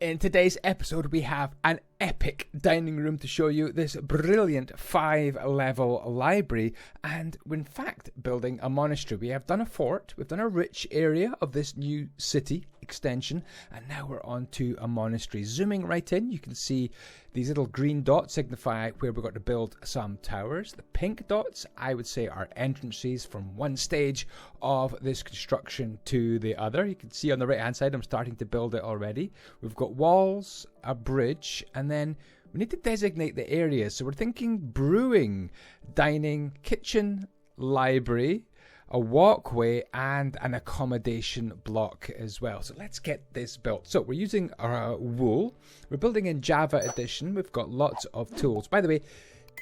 In today's episode, we have an epic dining room to show you, this brilliant 5-level library, and we're in fact building a monastery. We have done a fort, we've done a rich area of this new city extension, and now we're on to a monastery. Zooming right in, you can see these little green dots signify where we've got to build some towers. The pink dots, I would say, are entrances from one stage of this construction to the other. You can see on the right hand side, I'm starting to build it already. We've got walls, a bridge, and then we need to designate the areas. So we're thinking brewing, dining, kitchen, library, a walkway, and an accommodation block as well. So let's get this built. So we're using our wool. We're building in Java Edition. We've got lots of tools. By the way,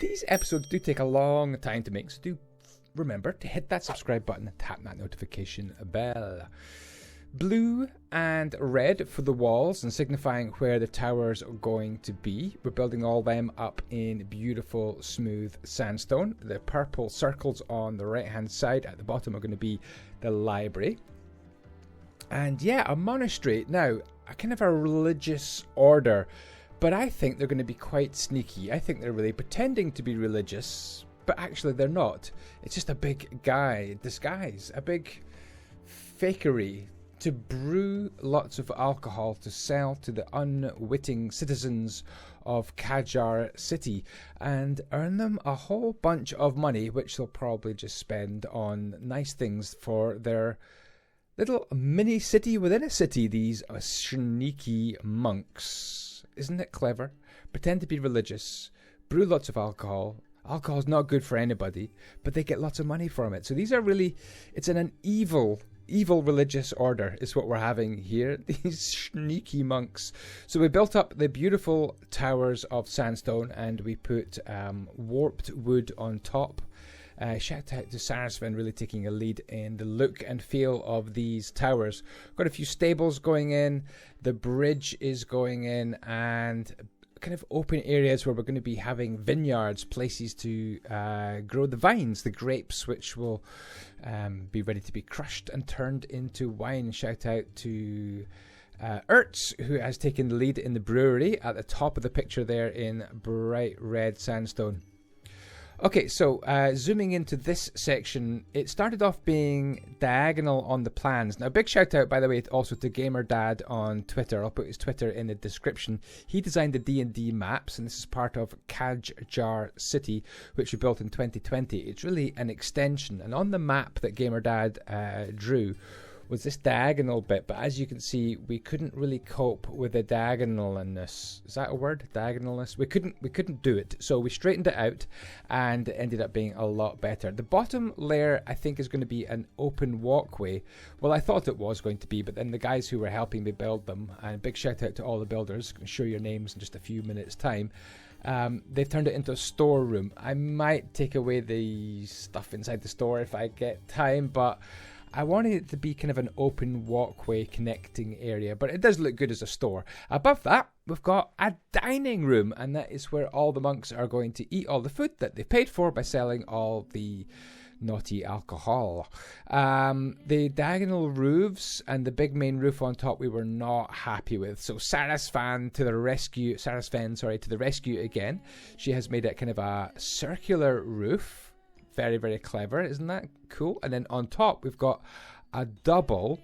these episodes do take a long time to make, so do remember to hit that subscribe button and tap that notification bell. Blue and red for the walls and signifying where the towers are going to be. We're building all them up in beautiful smooth sandstone. The purple circles on the right hand side at the bottom are going to be the library. And yeah, a monastery. Now, a kind of a religious order, but I think they're going to be quite sneaky. I think they're really pretending to be religious, but actually they're not. It's just a big guy disguise, a big fakery to brew lots of alcohol to sell to the unwitting citizens of Kadjar City and earn them a whole bunch of money, which they'll probably just spend on nice things for their little mini city within a city. These are sneaky monks. Isn't it clever? Pretend to be religious, brew lots of alcohol. Alcohol's not good for anybody, but they get lots of money from it. So these are really, it's an evil religious order is what we're having here. These sneaky monks. So we built up the beautiful towers of sandstone and we put warped wood on top. Shout out to Sarasvin really taking a lead in the look and feel of these towers. Got a few stables going in, the bridge is going in, and kind of open areas where we're going to be having vineyards, places to grow the vines, the grapes, which will be ready to be crushed and turned into wine. Shout out to Ertz, who has taken the lead in the brewery at the top of the picture there in bright red sandstone. Okay, so zooming into this section, it started off being diagonal on the plans. Now, big shout out, by the way, also to GamerDad on Twitter. I'll put his Twitter in the description. He designed the D&D maps, and this is part of Kadjar City, which we built in 2020. It's really an extension, and on the map that GamerDad drew was this diagonal bit, but as you can see, we couldn't really cope with the diagonalness. Is that a word? Diagonalness? We couldn't do it, so we straightened it out, and it ended up being a lot better. The bottom layer, I think, is going to be an open walkway. Well, I thought it was going to be, but then the guys who were helping me build them, and big shout out to all the builders, I'm going to show your names in just a few minutes' time. They've turned it into a storeroom. I might take away the stuff inside the store if I get time, but I wanted it to be kind of an open walkway connecting area, but it does look good as a store. Above that, we've got a dining room, and that is where all the monks are going to eat all the food that they've paid for by selling all the naughty alcohol. The diagonal roofs and the big main roof on top we were not happy with, so Sarasvin to the rescue again. She has made it kind of a circular roof. Very, very clever. Isn't that cool? And then on top, we've got a double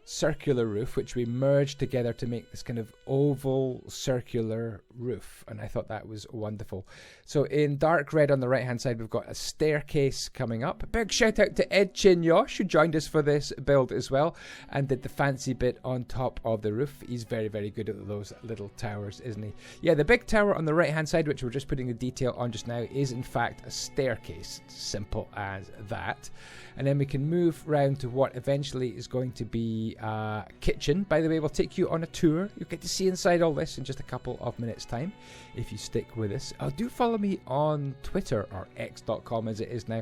circular roof, which we merged together to make this kind of oval circular roof. And I thought that was wonderful. So in dark red on the right-hand side, we've got a staircase coming up. A big shout out to Ed Chinyosh, who joined us for this build as well, and did the fancy bit on top of the roof. He's very, very good at those little towers, isn't he? Yeah, the big tower on the right-hand side, which we're just putting the detail on just now, is in fact a staircase. Simple as that. And then we can move round to what eventually is going to be a kitchen. By the way, we'll take you on a tour. You'll get to see inside all this in just a couple of minutes' time if you stick with us. Do follow me on Twitter, or x.com as it is now.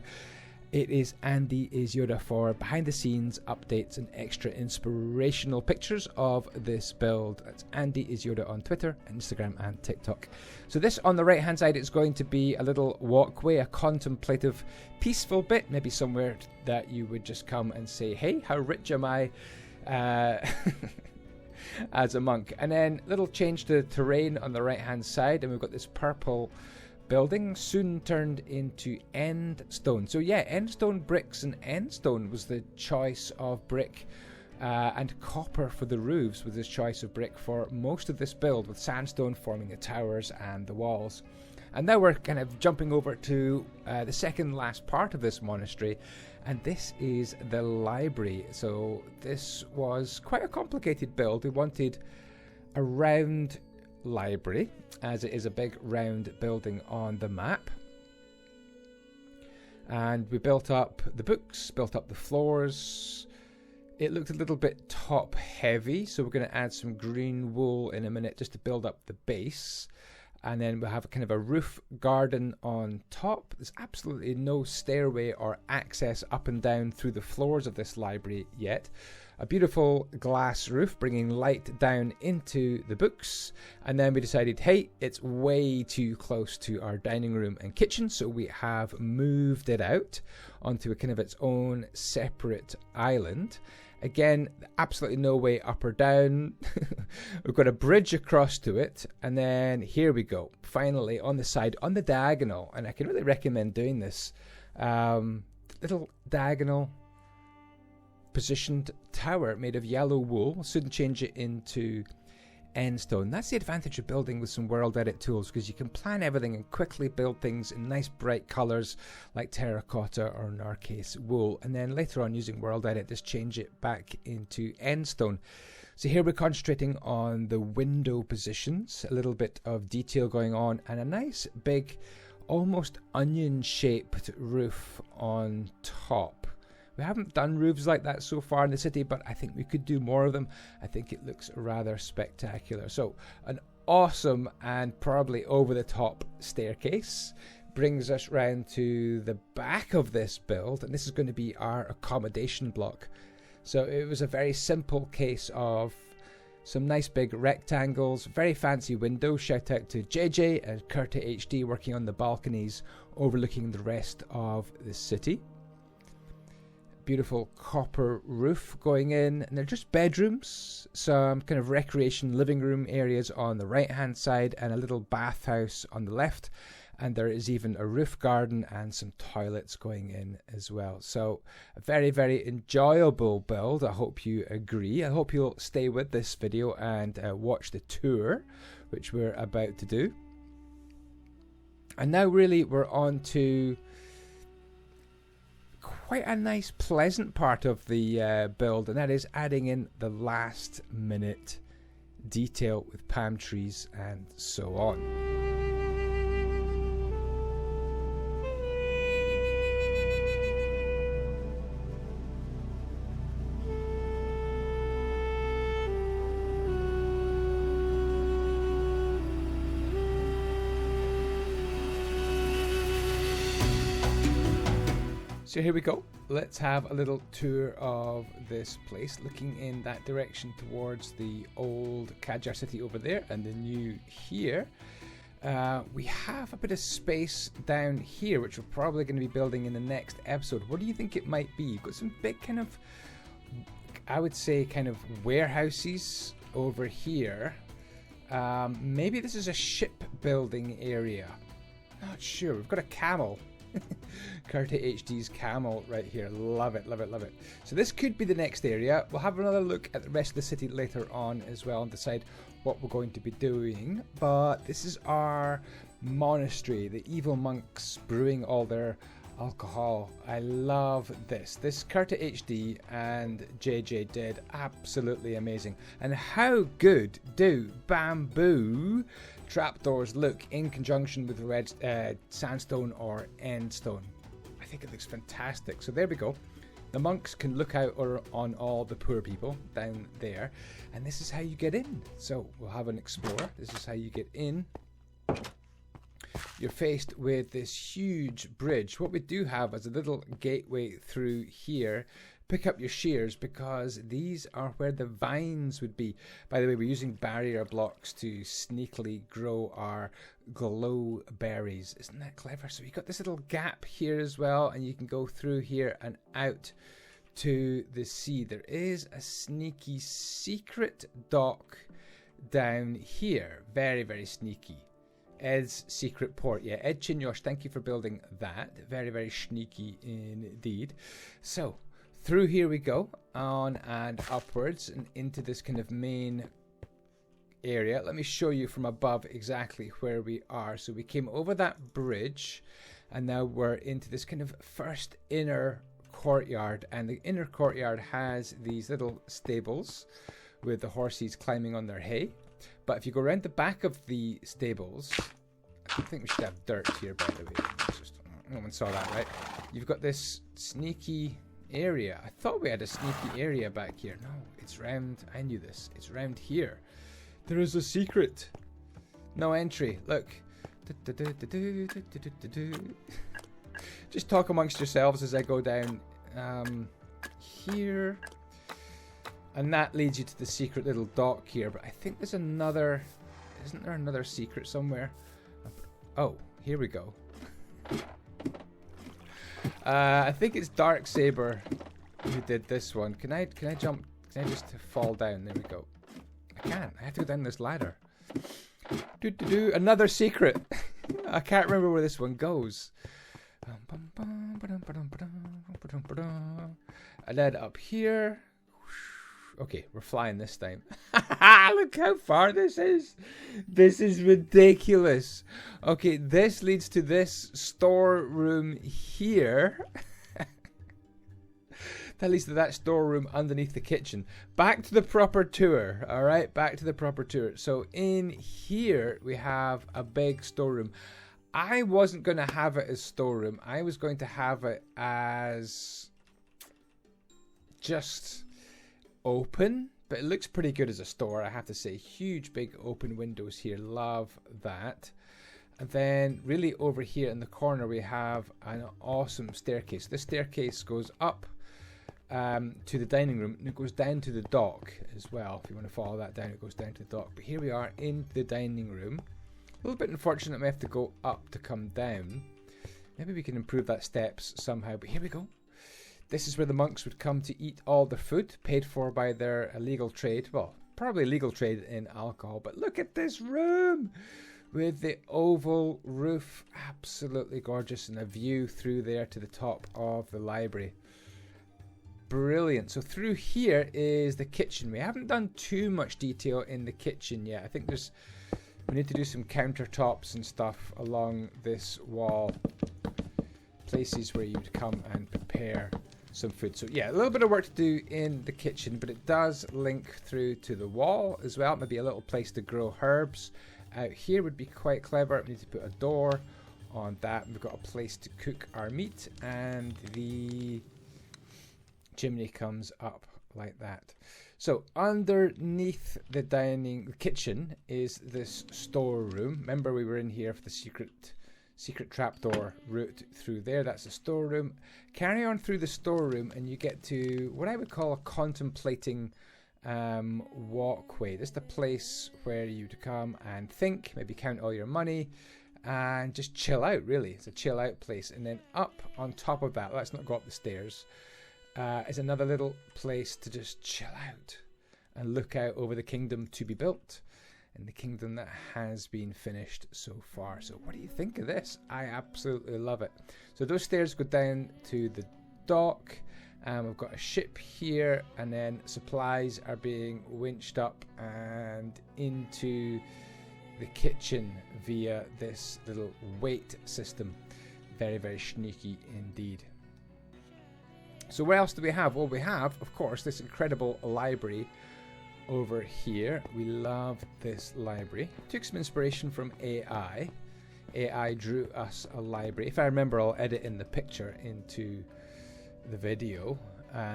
It is Andyisyoda for behind the scenes updates and extra inspirational pictures of this build. That's Andyisyoda on Twitter, Instagram and TikTok. So this on the right hand side is going to be a little walkway, a contemplative, peaceful bit, maybe somewhere that you would just come and say, hey, how rich am I? as a monk. And then little change to the terrain on the right hand side, and we've got this purple building soon turned into end stone. So yeah, end stone bricks, and end stone was the choice of brick, and copper for the roofs was this choice of brick for most of this build, with sandstone forming the towers and the walls. And now we're kind of jumping over to the second last part of this monastery, and this is the library. So this was quite a complicated build. We wanted a round library, as it is a big round building on the map, and we built up the books, built up the floors. It looked a little bit top heavy, so we're going to add some green wool in a minute just to build up the base. And then we'll have a kind of a roof garden on top. There's absolutely no stairway or access up and down through the floors of this library yet. A beautiful glass roof bringing light down into the books. And then we decided, hey, it's way too close to our dining room and kitchen, so we have moved it out onto a kind of its own separate island. Again, absolutely no way up or down. We've got a bridge across to it, and then here we go. Finally, on the side, on the diagonal, and I can really recommend doing this, little diagonal positioned tower made of yellow wool. We'll soon change it into end stone. That's the advantage of building with some world edit tools, because you can plan everything and quickly build things in nice bright colors like terracotta, or in our case wool, and then later on using world edit just change it back into end stone. So here we're concentrating on the window positions, a little bit of detail going on, and a nice big almost onion shaped roof on top. We haven't done roofs like that so far in the city, but I think we could do more of them. I think it looks rather spectacular. So an awesome and probably over the top staircase brings us round to the back of this build, and this is going to be our accommodation block. So it was a very simple case of some nice big rectangles, very fancy windows. Shout out to JJ and Curta HD working on the balconies overlooking the rest of the city. Beautiful copper roof going in, and they're just bedrooms, some kind of recreation living room areas on the right hand side, and a little bathhouse on the left, and there is even a roof garden and some toilets going in as well. So a very, very enjoyable build. I hope you agree. I hope you'll stay with this video and watch the tour, which we're about to do. And now really we're on to quite a nice pleasant part of the build, and that is adding in the last minute detail with palm trees and so on. So here we go. Let's have a little tour of this place, looking in that direction towards the old Kadjar City over there and the new here. We have a bit of space down here, which we're probably going to be building in the next episode. What do you think it might be? You've got some big kind of, I would say, kind of warehouses over here. Maybe this is a shipbuilding area. Not sure. We've got a camel. Curta HD's camel right here. Love it, love it, love it. So this could be the next area. We'll have another look at the rest of the city later on as well and decide what we're going to be doing. But this is our monastery, the evil monks brewing all their alcohol. I love this. This Curta HD and JJ did absolutely amazing. And how good do bamboo trapdoors look in conjunction with red sandstone or end stone? I think it looks fantastic. So there we go. The monks can look out on all the poor people down there, and this is how you get in. So we'll have an explorer. This is how you get in. You're faced with this huge bridge. What we do have is a little gateway through here. Pick up your shears, because these are where the vines would be. By the way, we're using barrier blocks to sneakily grow our glow berries. Isn't that clever? So you've got this little gap here as well, and you can go through here and out to the sea. There is a sneaky secret dock down here. Very, very sneaky. Ed's secret port. Yeah, Ed Chinyosh, thank you for building that. Very, very sneaky indeed. So, through here we go, on and upwards and into this kind of main area. Let me show you from above exactly where we are. So we came over that bridge and now we're into this kind of first inner courtyard, and the inner courtyard has these little stables with the horses climbing on their hay. But if you go around the back of the stables, I think we should have dirt here, by the way. No one saw that, right? You've got this sneaky area. I thought we had a sneaky area back here. No, it's round. I knew this. It's round here. There is a secret. No entry. Look. Just talk amongst yourselves as I go down here. And that leads you to the secret little dock here. But I think there's another... Isn't there another secret somewhere? Oh, here we go. I think it's Darksaber who did this one. Can I jump? Can I just fall down? There we go. I can't. I have to go down this ladder. Another secret. I can't remember where this one goes. And then up here. Okay, we're flying this time. Look how far this is. This is ridiculous. Okay, this leads to this storeroom here. That leads to that storeroom underneath the kitchen. Back to the proper tour, all right? Back to the proper tour. So in here, we have a big storeroom. I wasn't going to have it as storeroom. I was going to have it as just open, but it looks pretty good as a store, I have to say. Huge big open windows here, love that. And then really over here in the corner we have an awesome staircase. This staircase goes up to the dining room and it goes down to the dock as well. If you want to follow that down, it goes down to the dock. But here we are in the dining room. A little bit unfortunate we have to go up to come down. Maybe we can improve that steps somehow, but here we go. This is where the monks would come to eat all their food, paid for by their illegal trade. Well, probably illegal trade in alcohol. But look at this room with the oval roof. Absolutely gorgeous. And a view through there to the top of the library. Brilliant. So through here is the kitchen. We haven't done too much detail in the kitchen yet. I think we need to do some countertops and stuff along this wall. Places where you'd come and prepare some food. So yeah, a little bit of work to do in the kitchen, but it does link through to the wall as well. Maybe a little place to grow herbs. Out here would be quite clever. We need to put a door on that. We've got a place to cook our meat, and the chimney comes up like that. So underneath the kitchen is this storeroom. Remember, we were in here for the secret trapdoor route through there. That's the storeroom. Carry on through the storeroom and you get to what I would call a contemplating walkway. This is the place where you'd come and think, maybe count all your money and just chill out, really. It's a chill out place. And then up on top of that, let's not go up the stairs, is another little place to just chill out and look out over the kingdom to be built. And the kingdom that has been finished so far. So what do you think of this? I absolutely love it. So those stairs go down to the dock. We've got a ship here, and then supplies are being winched up and into the kitchen via this little weight system. Very, very sneaky indeed. So what else do we have? Well, we have, of course, this incredible library over here. We love this library. Took some inspiration from AI. AI drew us a library. If I remember, I'll edit in the picture into the video.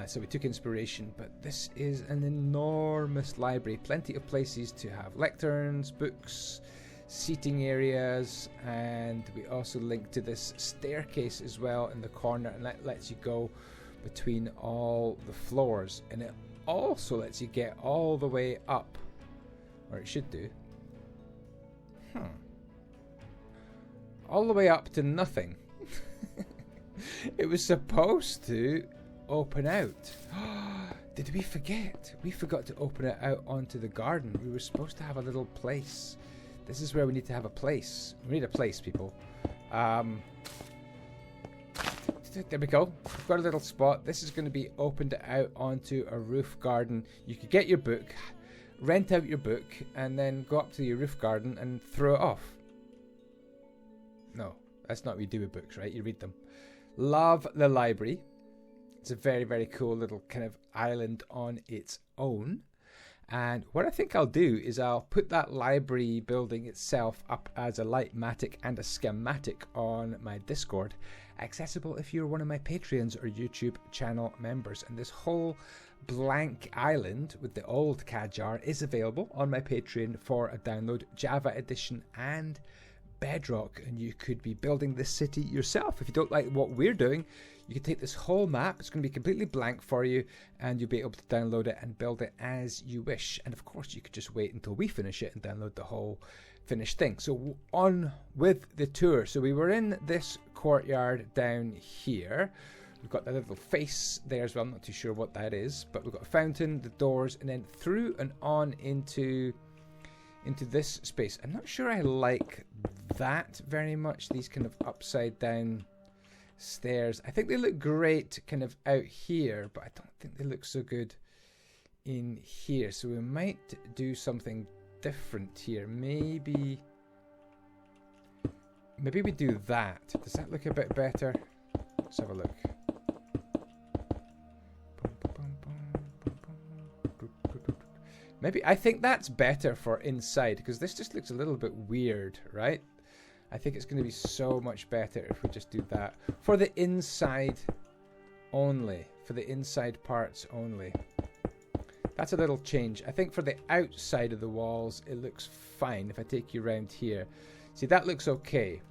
So we took inspiration, but this is an enormous library. Plenty of places to have lecterns, books, seating areas, and we also link to this staircase as well in the corner, and that lets you go between all the floors, and it also lets you get all the way up, or it should do. All the way up to nothing. It was supposed to open out. Did we forget? We forgot to open it out onto the garden. We were supposed to have a little place. This is where we need to have a place. We need a place, people. There we go. We've got a little spot. This is going to be opened out onto a roof garden. You could get your book, rent out your book, and then go up to your roof garden and throw it off. No, that's not what you do with books, right? You read them. Love the library. It's a very, very cool little kind of island on its own. And what I think I'll do is I'll put that library building itself up as a lightmatic and a schematic on my Discord, accessible if you're one of my Patreons or YouTube channel members. And this whole blank island with the old Kadjar is available on my Patreon for a download, Java edition and Bedrock, and you could be building this city yourself. If you don't like what we're doing, you can take this whole map. It's going to be completely blank for you, and you'll be able to download it and build it as you wish. And of course, you could just wait until we finish it and download the whole finished thing. So on with the tour. So we were in this courtyard down here. We've got the little face there as well. I'm not too sure what that is, but we've got a fountain, the doors, and then through and on into this space. I'm not sure I like that very much, these kind of upside down stairs. I think they look great kind of out here, but I don't think they look so good in here. So we might do something different here. Maybe we do that. Does that look a bit better? Let's have a look. Maybe I think that's better for inside, because this just looks a little bit weird, right? I think it's going to be so much better if we just do that for the inside only, for the inside parts only. That's a little change. I think for the outside of the walls, it looks fine. If I take you around here, see, that looks okay,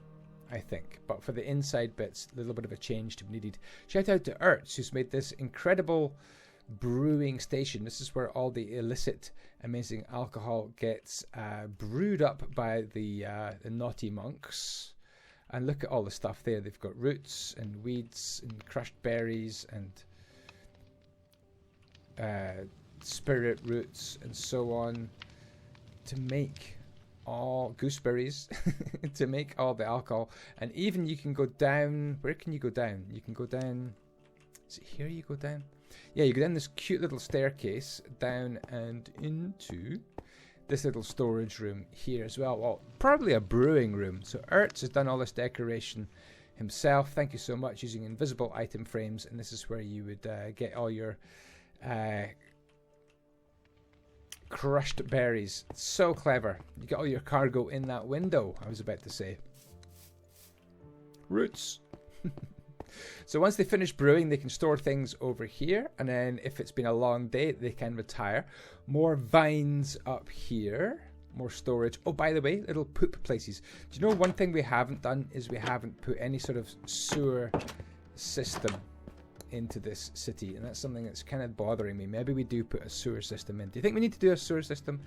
I think. But for the inside bits, a little bit of a change to be needed. Shout out to Ertz, who's made this incredible brewing station. This is where all the illicit, amazing alcohol gets brewed up by the naughty monks. And look at all the stuff there. They've got roots and weeds and crushed berries and spirit roots and so on to make all gooseberries to make all the alcohol. And even you can go down. Where can you go down? You can go down. Is it here you go down? Yeah, you go down this cute little staircase down and into this little storage room here as well. Well, probably a brewing room. So Ertz has done all this decoration himself. Thank you so much, using invisible item frames. And this is where you would get all your crushed berries. So clever. You get all your cargo in that window, I was about to say. Roots. So once they finish brewing, they can store things over here, and then if it's been a long day, they can retire. More vines up here, more storage. Oh, by the way, little poop places. Do you know one thing we haven't done is we haven't put any sort of sewer system into this city, and that's something that's kind of bothering me. Maybe we do put a sewer system in. Do you think we need to do a sewer system?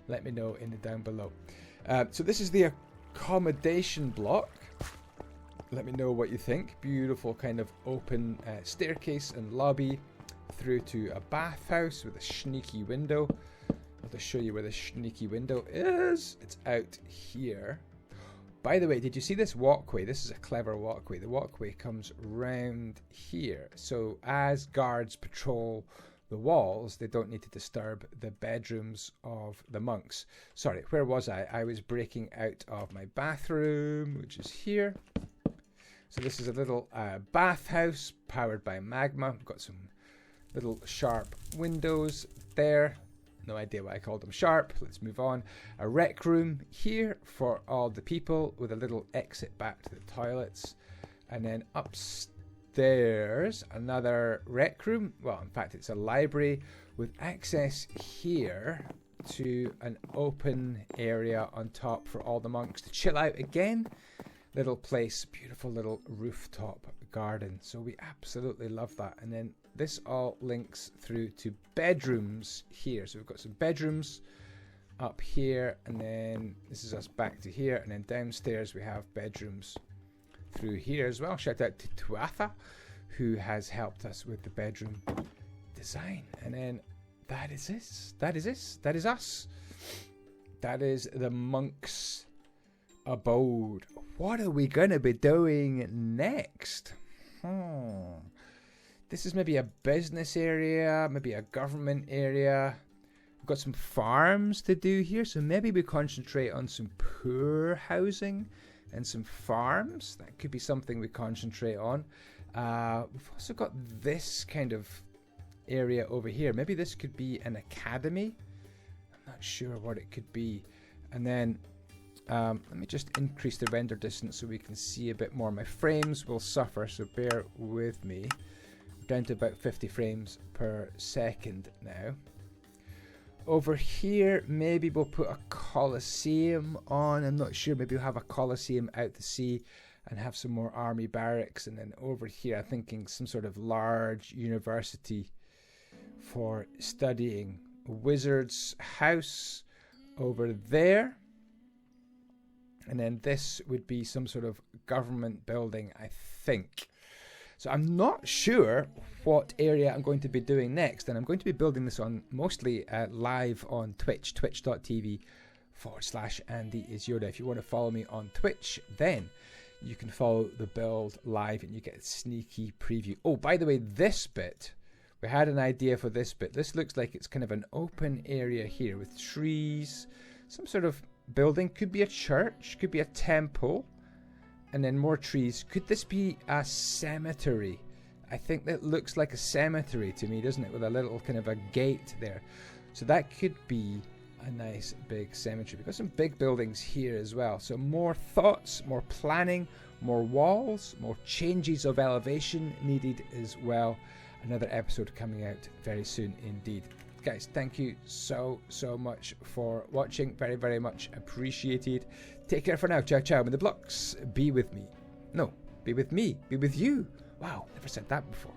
Let me know in the down below. So this is the accommodation block. Let me know what you think. Beautiful kind of open staircase and lobby through to a bathhouse with a sneaky window. I'll just show you where the sneaky window is. It's out here. By the way, did you see this walkway? This is a clever walkway. The walkway comes round here. So as guards patrol the walls, they don't need to disturb the bedrooms of the monks. Sorry, where was I? I was breaking out of my bathroom, which is here. So this is a little bathhouse powered by magma. We've got some little sharp windows there. No idea why I called them sharp. Let's move on. A rec room here for all the people with a little exit back to the toilets. And then upstairs, another rec room. Well, in fact, it's a library with access here to an open area on top for all the monks to chill out again. Little place, beautiful little rooftop garden. So we absolutely love that. And then this all links through to bedrooms here. So we've got some bedrooms up here, and then this is us back to here, and then downstairs we have bedrooms through here as well. Shout out to Tuatha, who has helped us with the bedroom design. And then that is this. That is this. That is us. That is the monk's abode. What are we going to be doing next? This is maybe a business area, maybe a government area. We've got some farms to do here, so maybe we concentrate on some poor housing and some farms. That could be something we concentrate on. We've also got this kind of area over here. Maybe this could be an academy. I'm not sure what it could be. And then let me just increase the render distance so we can see a bit more. My frames will suffer, so bear with me. We're down to about 50 frames per second now. Over here, maybe we'll put a coliseum on. I'm not sure. Maybe we'll have a coliseum out to sea and have some more army barracks. And then over here, I'm thinking some sort of large university for studying. A wizard's house over there. And then this would be some sort of government building, I think. So I'm not sure what area I'm going to be doing next. And I'm going to be building this on mostly live on Twitch, twitch.tv/Andyisyoda. If you want to follow me on Twitch, then you can follow the build live and you get a sneaky preview. Oh, by the way, this bit, we had an idea for this bit. This looks like it's kind of an open area here with trees, some sort of building. Could be a church, could be a temple, and then more trees. Could this be a cemetery? I think that looks like a cemetery to me, doesn't it? With a little kind of a gate there. So that could be a nice big cemetery. We've got some big buildings here as well. So more thoughts, more planning, more walls, more changes of elevation needed as well. Another episode coming out very soon indeed. Guys, thank you so much for watching. Very, very much appreciated. Take care for now. Ciao, ciao. May the blocks be with me. No, be with me. Be with you. Wow, never said that before.